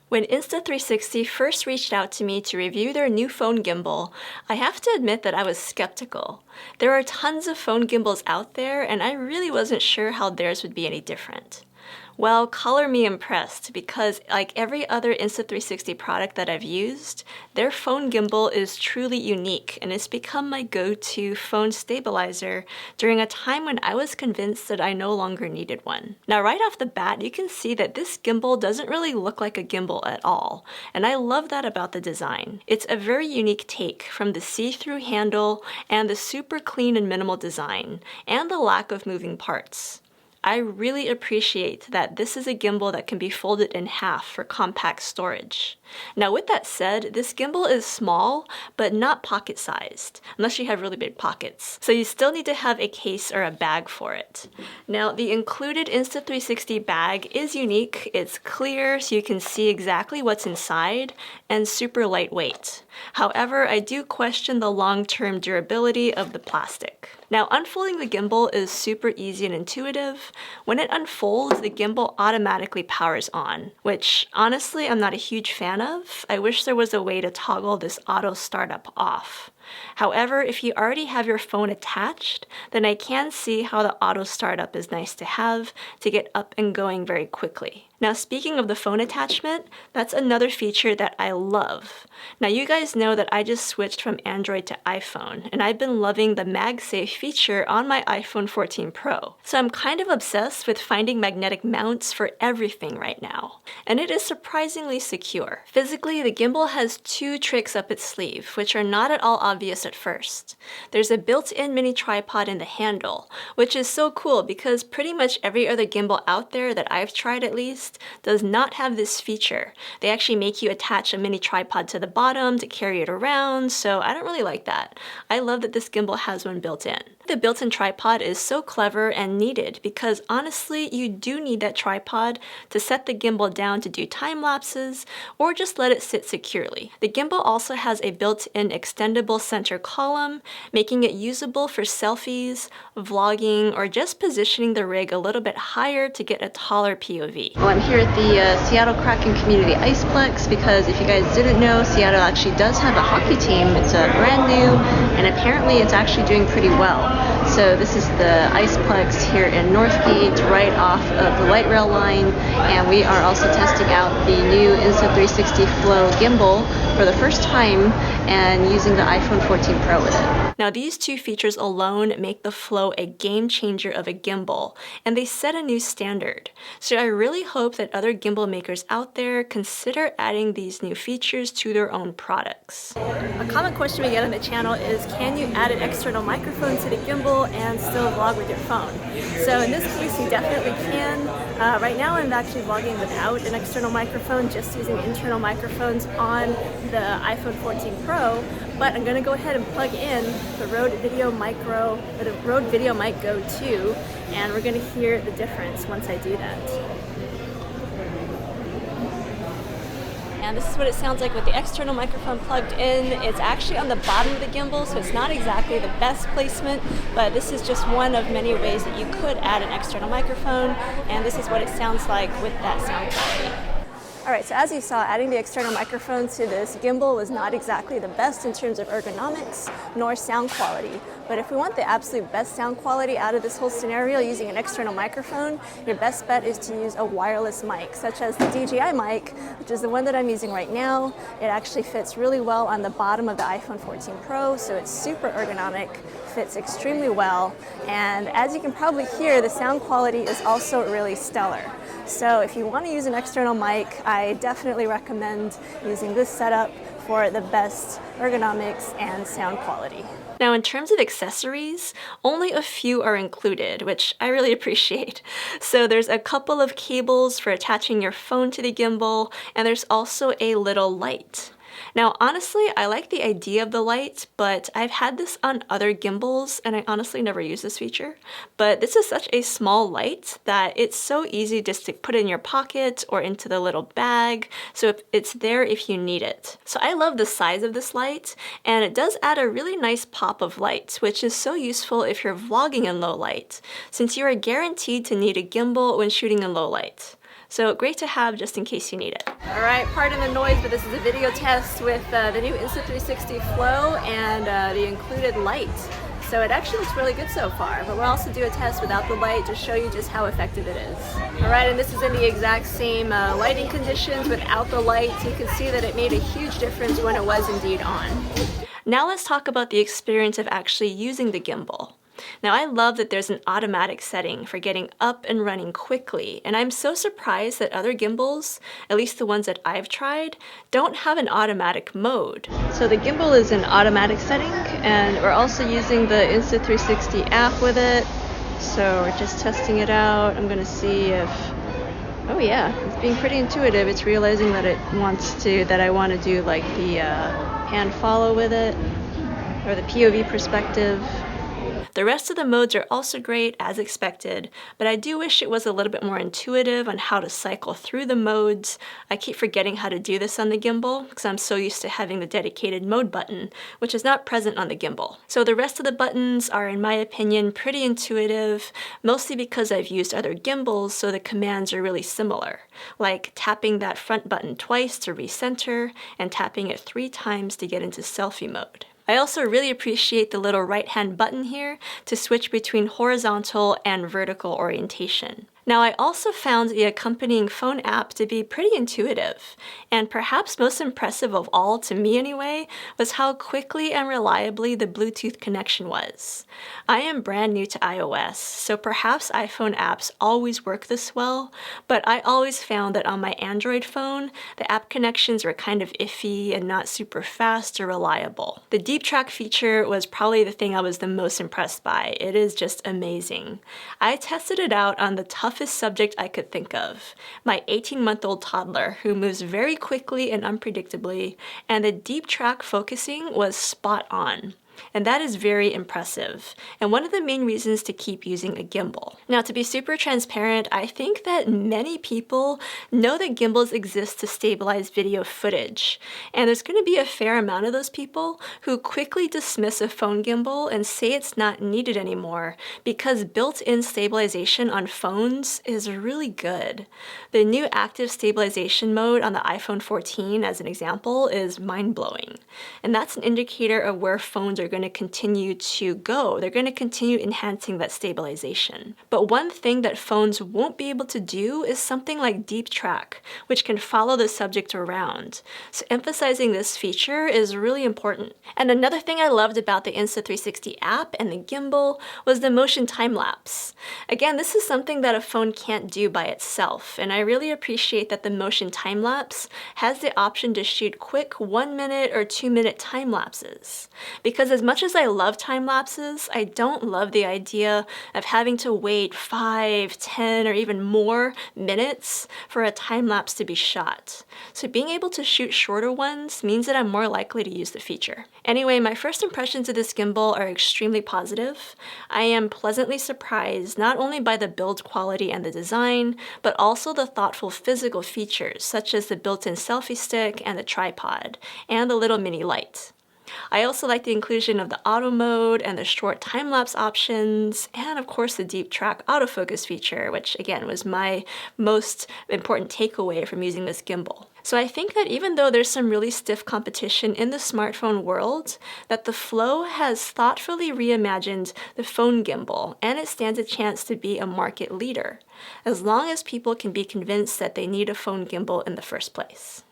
When Insta360 first reached out to me to review their new phone gimbal, I have to admit that I was skeptical. There are tons of phone gimbals out there, and I really wasn't sure how theirs would be any different. Well, color me impressed, because like every other Insta360 product that I've used, their phone gimbal is truly unique, and it's become my go-to phone stabilizer during a time when I was convinced that I no longer needed one. Now, right off the bat, you can see that this gimbal doesn't really look like a gimbal at all, and I love that about the design. It's a very unique take from the see-through handle and the super clean and minimal design, and the lack of moving parts. I really appreciate that this is a gimbal that can be folded in half for compact storage. Now, with that said, this gimbal is small, but not pocket-sized, unless you have really big pockets. So you still need to have a case or a bag for it. Now, the included Insta360 bag is unique. It's clear, so you can see exactly what's inside, and super lightweight. However, I do question the long-term durability of the plastic. Now, unfolding the gimbal is super easy and intuitive. When it unfolds, the gimbal automatically powers on, which honestly I'm not a huge fan of. I wish there was a way to toggle this auto startup off. However, if you already have your phone attached, then I can see how the auto startup is nice to have to get up and going very quickly. Now, speaking of the phone attachment, that's another feature that I love. Now, you guys know that I just switched from Android to iPhone, and I've been loving the MagSafe feature on my iPhone 14 Pro. So I'm kind of obsessed with finding magnetic mounts for everything right now, and it is surprisingly secure. Physically, the gimbal has two tricks up its sleeve, which are not at all obvious at first. There's a built-in mini tripod in the handle, which is so cool because pretty much every other gimbal out there that I've tried at least does not have this feature. They actually make you attach a mini tripod to the bottom to carry it around, so I don't really like that. I love that this gimbal has one built in. The built-in tripod is so clever and needed because honestly, you do need that tripod to set the gimbal down to do time lapses or just let it sit securely. The gimbal also has a built-in extendable center column, making it usable for selfies, vlogging, or just positioning the rig a little bit higher to get a taller POV. Well, I'm here at the Seattle Kraken Community Iceplex because if you guys didn't know, Seattle actually does have a hockey team. It's brand new, and apparently it's actually doing pretty well. So this is the Iceplex here in Northgate, right off of the light rail line, and we are also testing out the new Insta360 Flow gimbal for the first time and using the iPhone 14 Pro with it. Now, these two features alone make the Flow a game changer of a gimbal, and they set a new standard. So I really hope that other gimbal makers out there consider adding these new features to their own products. A common question we get on the channel is, can you add an external microphone to the gimbal and still vlog with your phone? So in this case, you definitely can. Right now I'm actually vlogging without an external microphone, just using internal microphones on the iPhone 14 Pro, but I'm going to go ahead and plug in the Rode Video Micro, or the Rode Video Mic Go 2, and we're going to hear the difference once I do that. And this is what it sounds like with the external microphone plugged in. It's actually on the bottom of the gimbal, so it's not exactly the best placement, but this is just one of many ways that you could add an external microphone, and this is what it sounds like with that sound quality. Alright, so as you saw, adding the external microphone to this gimbal was not exactly the best in terms of ergonomics nor sound quality. But if we want the absolute best sound quality out of this whole scenario using an external microphone, your best bet is to use a wireless mic, such as the DJI mic, which is the one that I'm using right now. It actually fits really well on the bottom of the iPhone 14 Pro, so it's super ergonomic, fits extremely well, and as you can probably hear, the sound quality is also really stellar. So if you want to use an external mic, I definitely recommend using this setup for the best ergonomics and sound quality. Now, in terms of accessories, only a few are included, which I really appreciate. So there's a couple of cables for attaching your phone to the gimbal, and there's also a little light. Now, honestly, I like the idea of the light, but I've had this on other gimbals, and I honestly never use this feature. But this is such a small light that it's so easy just to put in your pocket or into the little bag, so it's there if you need it. So I love the size of this light, and it does add a really nice pop of light, which is so useful if you're vlogging in low light, since you are guaranteed to need a gimbal when shooting in low light. So great to have just in case you need it. All right, pardon the noise, but this is a video test with the new Insta360 Flow and the included light. So it actually looks really good so far, but we'll also do a test without the light to show you just how effective it is. All right, and this is in the exact same lighting conditions without the light. You can see that it made a huge difference when it was indeed on. Now let's talk about the experience of actually using the gimbal. Now I love that there's an automatic setting for getting up and running quickly, and I'm so surprised that other gimbals, at least the ones that I've tried, don't have an automatic mode. So the gimbal is an automatic setting, and we're also using the Insta360 app with it. So we're just testing it out. I'm gonna see if, oh yeah, it's being pretty intuitive. It's realizing that I want to do like the hand follow with it, or the POV perspective. The rest of the modes are also great, as expected, but I do wish it was a little bit more intuitive on how to cycle through the modes. I keep forgetting how to do this on the gimbal because I'm so used to having the dedicated mode button, which is not present on the gimbal. So the rest of the buttons are, in my opinion, pretty intuitive, mostly because I've used other gimbals, so the commands are really similar, like tapping that front button twice to recenter and tapping it 3 times to get into selfie mode. I also really appreciate the little right-hand button here to switch between horizontal and vertical orientation. Now, I also found the accompanying phone app to be pretty intuitive, and perhaps most impressive of all, to me anyway, was how quickly and reliably the Bluetooth connection was. I am brand new to iOS, so perhaps iPhone apps always work this well, but I always found that on my Android phone, the app connections were kind of iffy and not super fast or reliable. The Deep Track feature was probably the thing I was the most impressed by. It is just amazing. I tested it out on the toughest subject I could think of, my 18-month-old toddler who moves very quickly and unpredictably, and the Deep Track focusing was spot on. And that is very impressive, and one of the main reasons to keep using a gimbal. Now, to be super transparent, I think that many people know that gimbals exist to stabilize video footage, and there's going to be a fair amount of those people who quickly dismiss a phone gimbal and say it's not needed anymore because built-in stabilization on phones is really good. The new active stabilization mode on the iPhone 14, as an example, is mind-blowing, and that's an indicator of where phones are going to continue to go. They're going to continue enhancing that stabilization. But one thing that phones won't be able to do is something like Deep Track, which can follow the subject around. So emphasizing this feature is really important. And another thing I loved about the Insta360 app and the gimbal was the motion time-lapse. Again, this is something that a phone can't do by itself, and I really appreciate that the motion time-lapse has the option to shoot quick 1-minute or 2-minute time-lapses. Because as much as I love time lapses, I don't love the idea of having to wait 5, 10, or even more minutes for a time lapse to be shot. So being able to shoot shorter ones means that I'm more likely to use the feature. Anyway, my first impressions of this gimbal are extremely positive. I am pleasantly surprised not only by the build quality and the design, but also the thoughtful physical features such as the built-in selfie stick and the tripod, and the little mini light. I also like the inclusion of the auto mode and the short time-lapse options, and of course the Deep Track autofocus feature, which again was my most important takeaway from using this gimbal. So I think that even though there's some really stiff competition in the smartphone world, that the Flow has thoughtfully reimagined the phone gimbal, and it stands a chance to be a market leader, as long as people can be convinced that they need a phone gimbal in the first place.